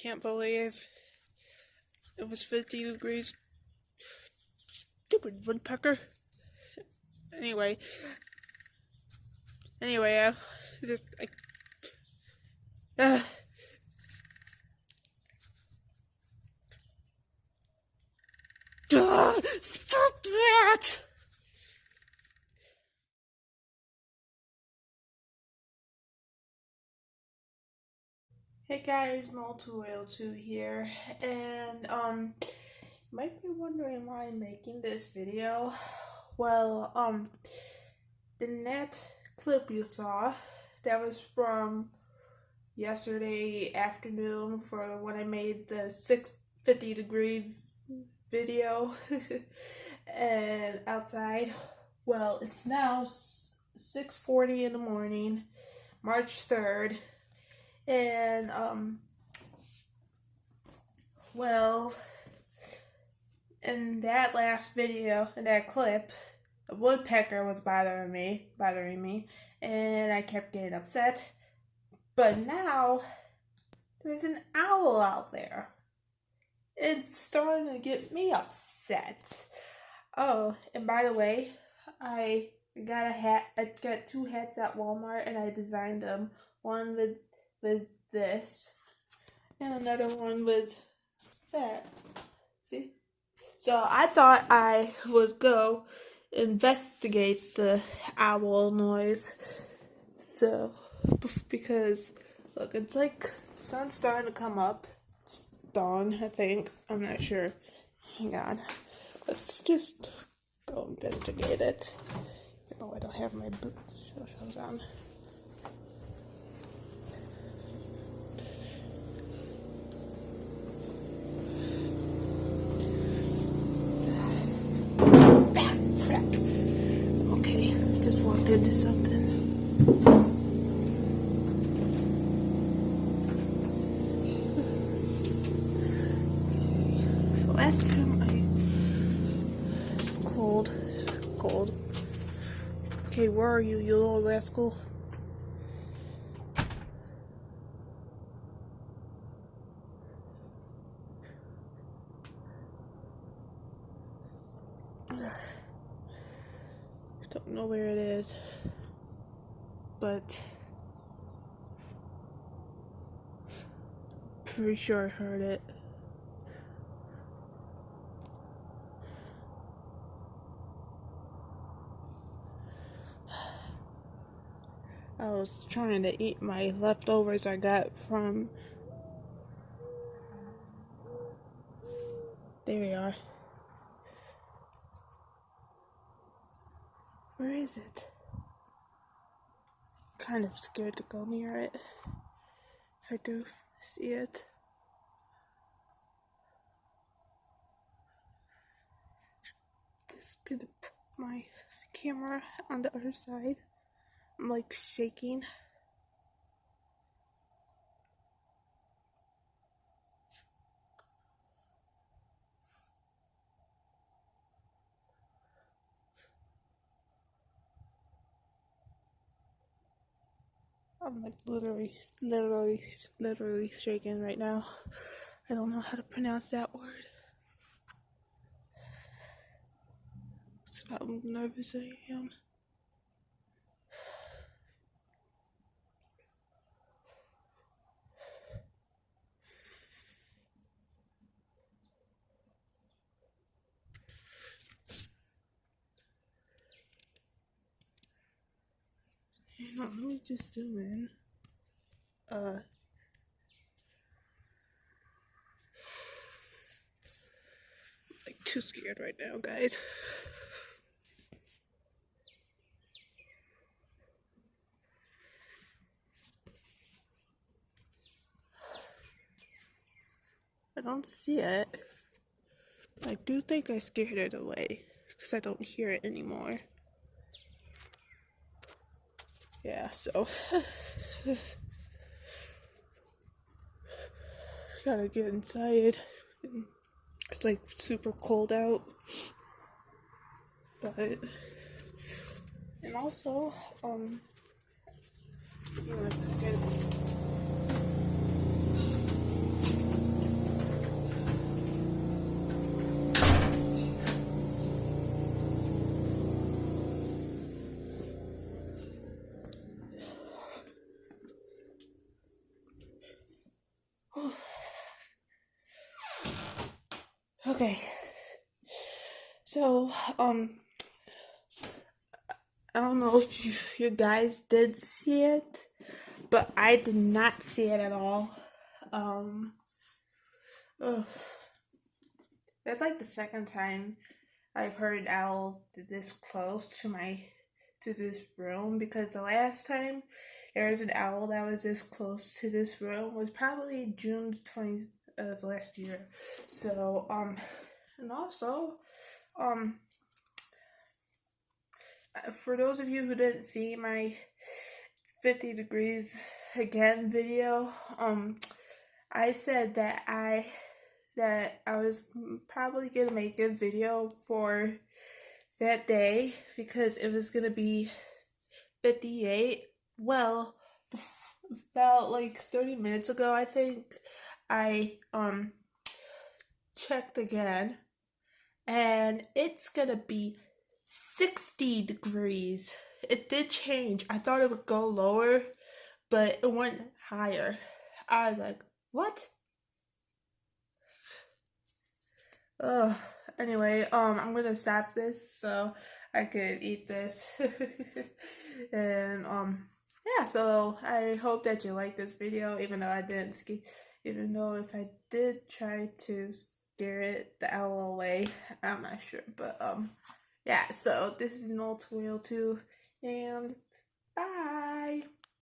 can't believe it was 50 degrees. Stupid woodpecker. Anyway, I just stop that! Hey guys, Mol202 here, and you might be wondering why I'm making this video. Well, in that clip you saw, that was from yesterday afternoon for when I made the 50-degree video and outside. Well, it's now 6:40 in the morning, March 3rd. And, well, in that last video, in that clip, a woodpecker was bothering me, and I kept getting upset. But now, there's an owl out there. It's starting to get me upset. Oh, and by the way, I got a hat. I got 2 hats at Walmart, and I designed them. One with this, and another one with that. See? So I thought I would go investigate the owl noise. So, because, look, it's like sun's starting to come up. It's dawn, I think. I'm not sure. Hang on. Let's just go investigate it. Oh, I don't have my shoes on. Into something. Okay. So last time it's cold. It's cold. Okay, where are you, you little rascal? I don't know where it is, but pretty sure I heard it. I was trying to eat my leftovers I got from... There we are. Where is it? I'm kind of scared to go near it. If I do see it. Just gonna put my camera on the other side. I'm like shaking. I'm like literally shaking right now. I don't know how to pronounce that word. That's how nervous I am. Hang on, let me just zoom in. Like too scared right now, guys. I don't see it. I do think I scared it away because I don't hear it anymore. Yeah, so gotta get inside. It's like super cold out, but and also give me 1 second. Okay. So, I don't know if you guys did see it, but I did not see it at all. Ugh. That's like the second time I've heard an owl this close to this room, because the last time there was an owl that was this close to this room was probably June 20th of last year. So and also for those of you who didn't see my 50 degrees again video, I said that I was probably gonna make a video for that day because it was gonna be 58. Well, about like 30 minutes ago, I think I checked again, and it's gonna be 60 degrees. It did change. I thought it would go lower, but it went higher. I was like, what? Ugh. Anyway, I'm gonna stop this so I could eat this. And yeah, so I hope that you like this video, even though I didn't even though if I did try to scare the owl away, I'm not sure. But yeah, so this is an old tutorial too, and bye.